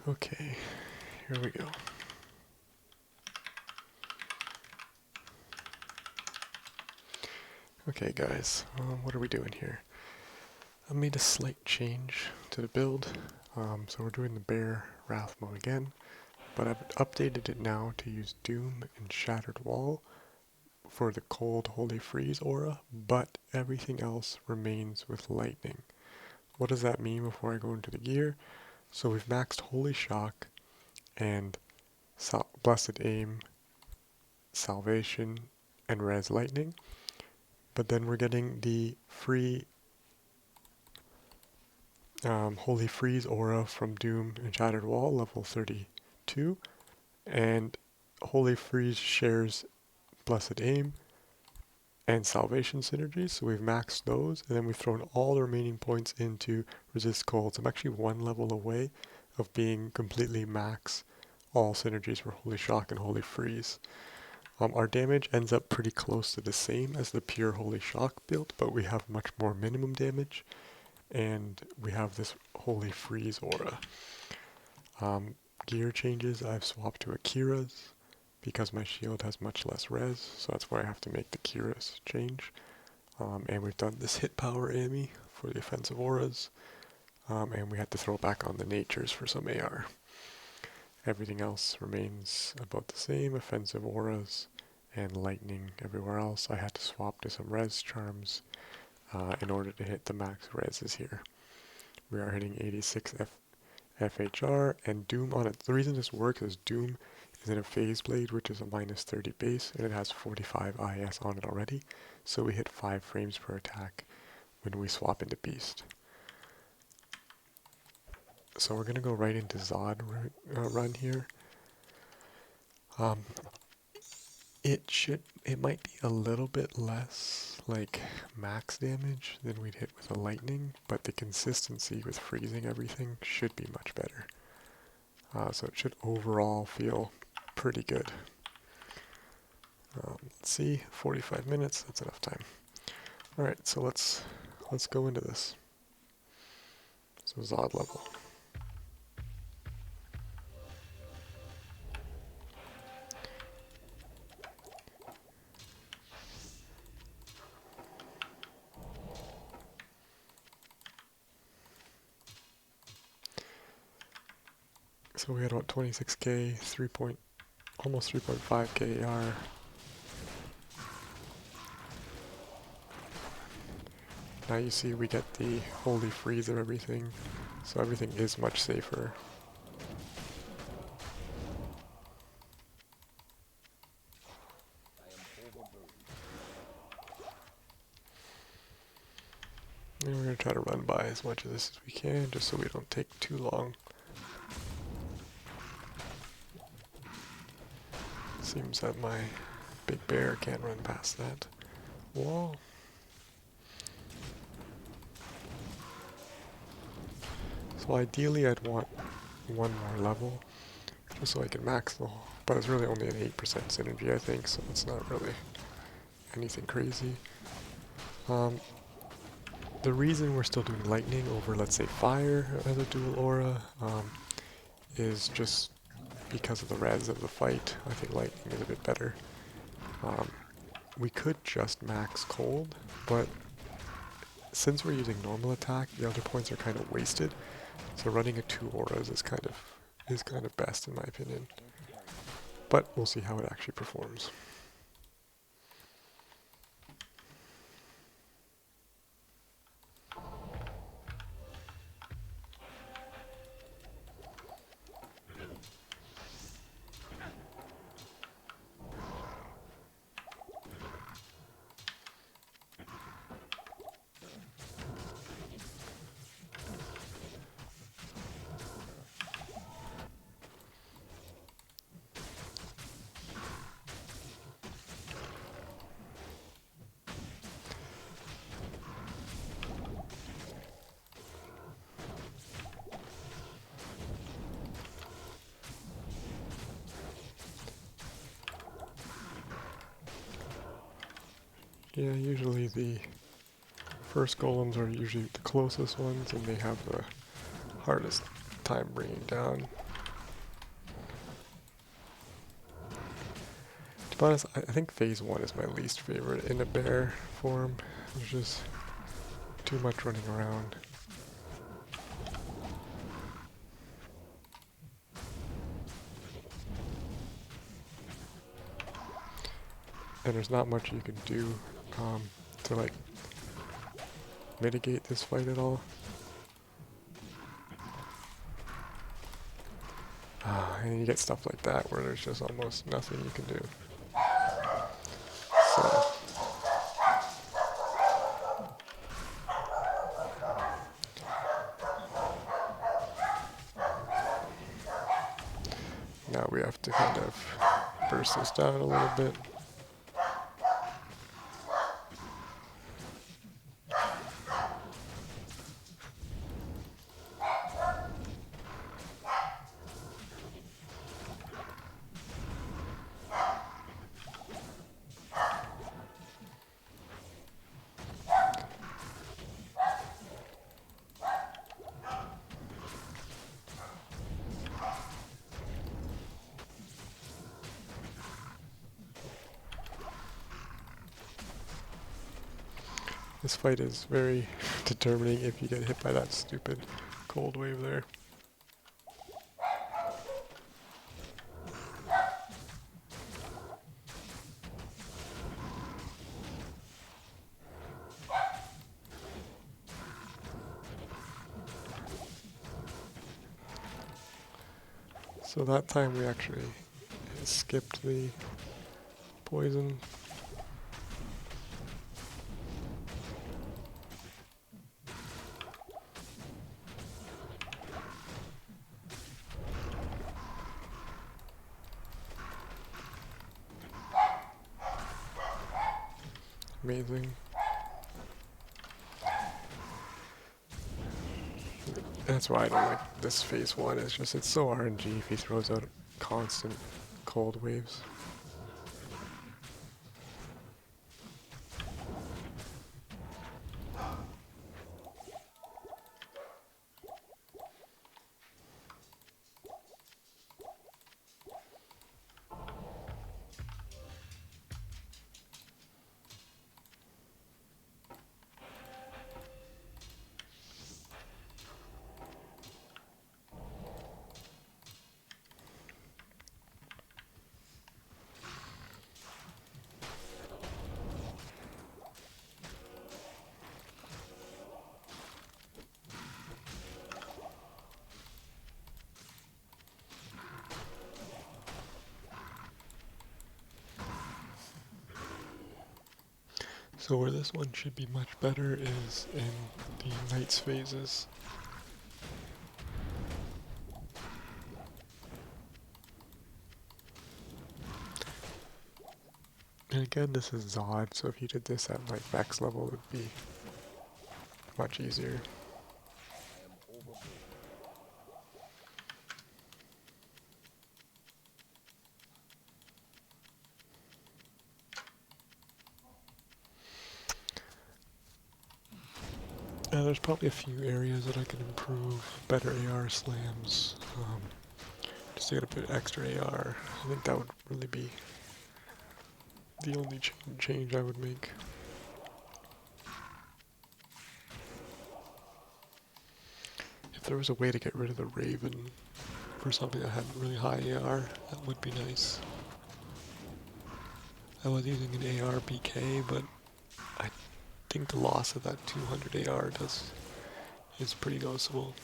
Okay, here we go. Okay guys, what are we doing here? I made a slight change to the build, so we're doing the bear Rathma again, but I've updated it now to use Doom and Shattered Wall for the cold Holy Freeze aura, but everything else remains with lightning. What does that mean before I go into the gear? So we've maxed Holy Shock and Blessed Aim, Salvation, and Res Lightning, but then we're getting the free Holy Freeze aura from Doom and Shattered Wall, level 32, and Holy Freeze shares Blessed Aim and Salvation synergies, so we've maxed those, and then we've thrown all the remaining points into Resist Cold. So I'm actually one level away of being completely max all synergies for Holy Shock and Holy Freeze. Our damage ends up pretty close to the same as the pure Holy Shock build, but we have much more minimum damage, and we have this Holy Freeze aura. Gear changes, I've swapped to Akira's because my shield has much less res, so that's why I have to make the Kira's change. And we've done this hit power AME for the offensive auras, and we had to throw back on the natures for some AR. Everything else remains about the same, offensive auras and lightning everywhere else. I had to swap to some res charms in order to hit the max reses here. We are hitting 86 FHR and Doom on it. The reason this works is Doom is in a phase blade, which is a minus 30 base, and it has 45 IS on it already, so we hit 5 frames per attack when we swap into Beast. So we're going to go right into Zod run here. It might be a little bit less like max damage than we'd hit with a lightning, but the consistency with freezing everything should be much better. So it should overall feel pretty good. Let's see, 45 minutes, that's enough time. Alright, so let's go into this. So Zod level. So we had about 26k, almost 3.5k AR. Now you see we get the holy freeze of everything, so everything is much safer. And we're going to try to run by as much of this as we can, just so we don't take too long. Seems that my big bear can't run past that wall. So ideally I'd want one more level, just so I can max the whole, but it's really only an 8% synergy I think, so it's not really anything crazy. The reason we're still doing lightning over, let's say, fire as a dual aura is just because of the res of the fight. I think lightning is a bit better. We could just max cold, but since we're using normal attack, the other points are kind of wasted. So running a 2 auras is kind of best in my opinion. But we'll see how it actually performs. Yeah, usually the first golems are usually the closest ones, and they have the hardest time bringing down be honest, I think phase 1 is my least favorite in a bear form. There's just too much running around. And there's not much you can do to like mitigate this fight at all. And you get stuff like that where there's just almost nothing you can do. So now we have to kind of burst this down a little bit. This fight is very determining if you get hit by that stupid cold wave there. So that time we actually skipped the poison. Amazing. That's why I don't like this phase 1. It's just, it's so RNG if he throws out constant cold waves. So where this one should be much better is in the Knight's phases. And again, this is Zod, so if you did this at like max level, it would be much easier. There's probably a few areas that I can improve. Better AR slams. Just to get a bit extra AR. I think that would really be the only change I would make. If there was a way to get rid of the Raven for something that had really high AR, that would be nice. I was using an AR BK, but I think the loss of that 200 AR is pretty noticeable.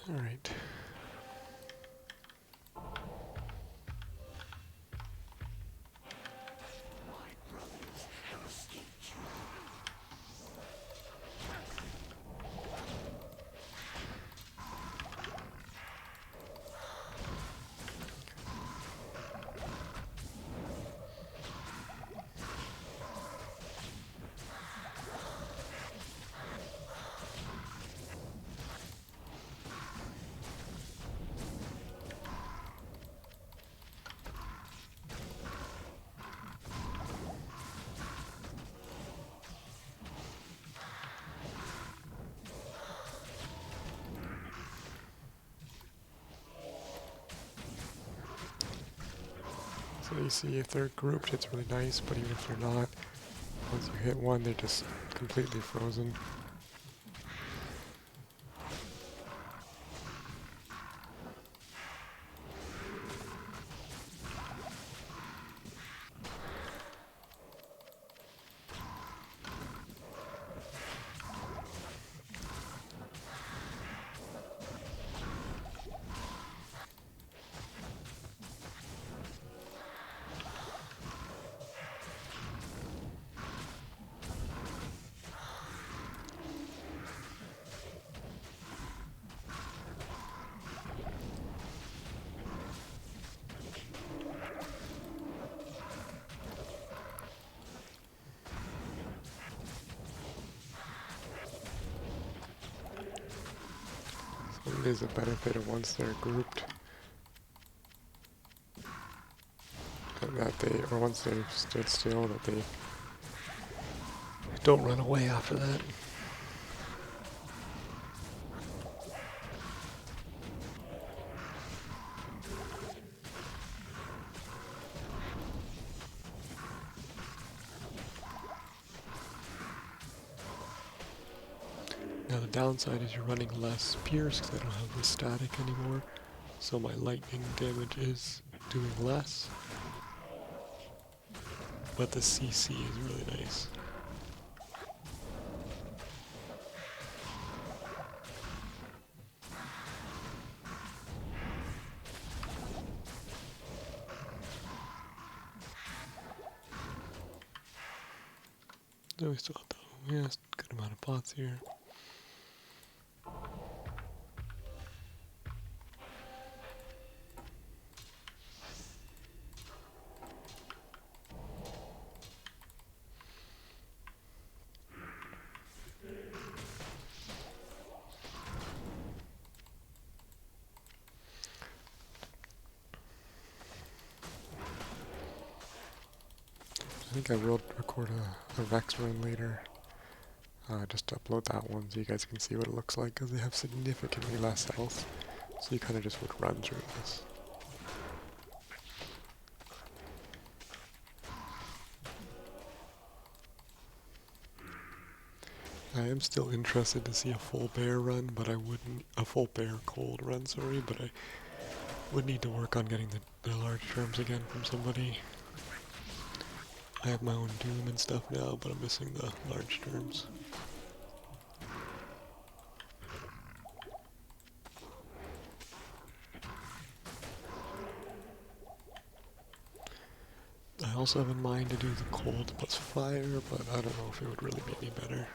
All right. So you see if they're grouped it's really nice, but even if they're not, once you hit one they're just completely frozen. So it is a benefit of once they're grouped that they, or once they've stood still, that they don't run away after that. Now the downside is you're running less pierce because I don't have the static anymore, so my lightning damage is doing less, but the CC is really nice. So we still have a good amount of pots here. I think I will record a Vex run later, just to upload that one so you guys can see what it looks like, because they have significantly less health, so you kind of just would run through this. I am still interested to see a full bear run, but I wouldn't, a full bear cold run, sorry, but I would need to work on getting the large terms again from somebody. I have my own Doom and stuff now, but I'm missing the large terms. I also have in mind to do the cold plus fire, but I don't know if it would really be any better.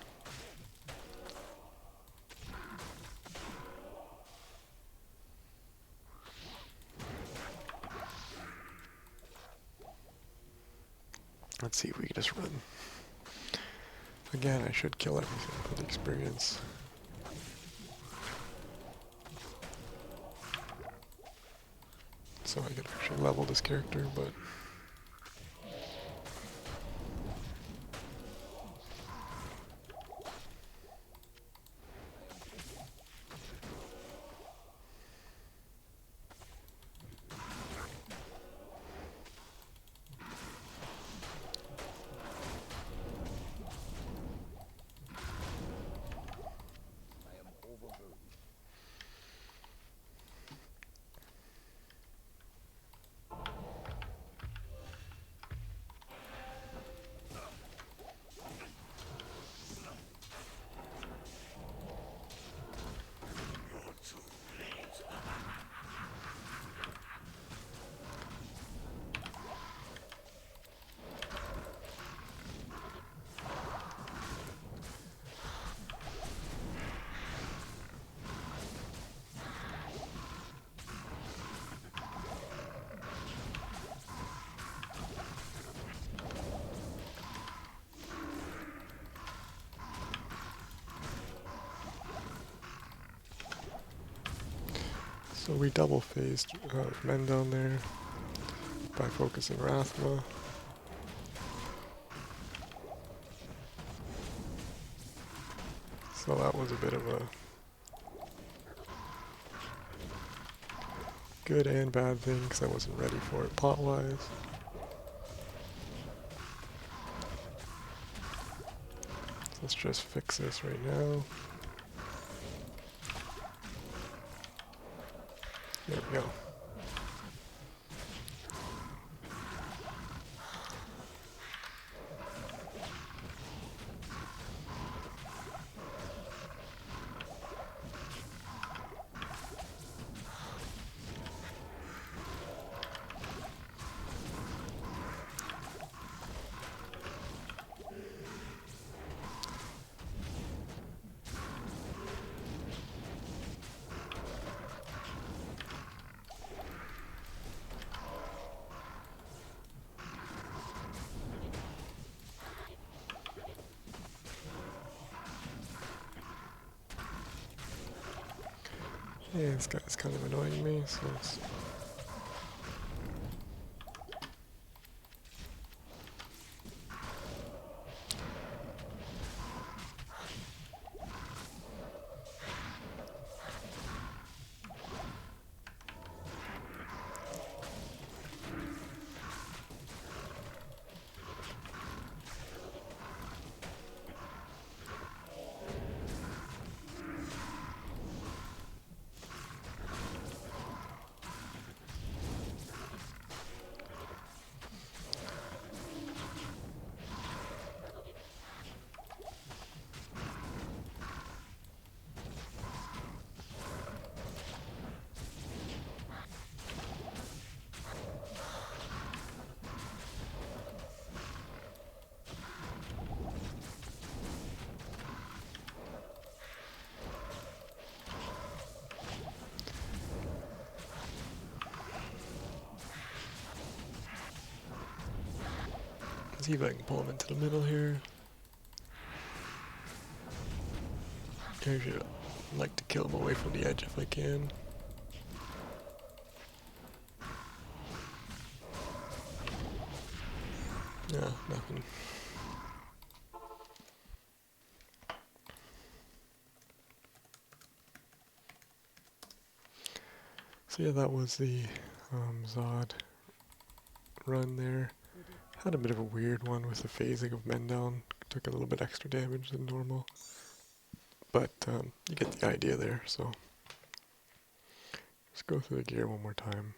Let's see if we can just run. Again, I should kill everything for the experience. So I could actually level this character, but so we double phased men down there by focusing Rathma. So that was a bit of a good and bad thing because I wasn't ready for it plot-wise. Let's just fix this right now. There we go. Yeah, this guy's kind of annoying me, so let's... See if I can pull him into the middle here. I should like to kill him away from the edge if I can. No, nothing. So yeah, that was the Zod run there. Had a bit of a weird one with the phasing of men down. Took a little bit extra damage than normal. But you get the idea there, so... Let's go through the gear one more time.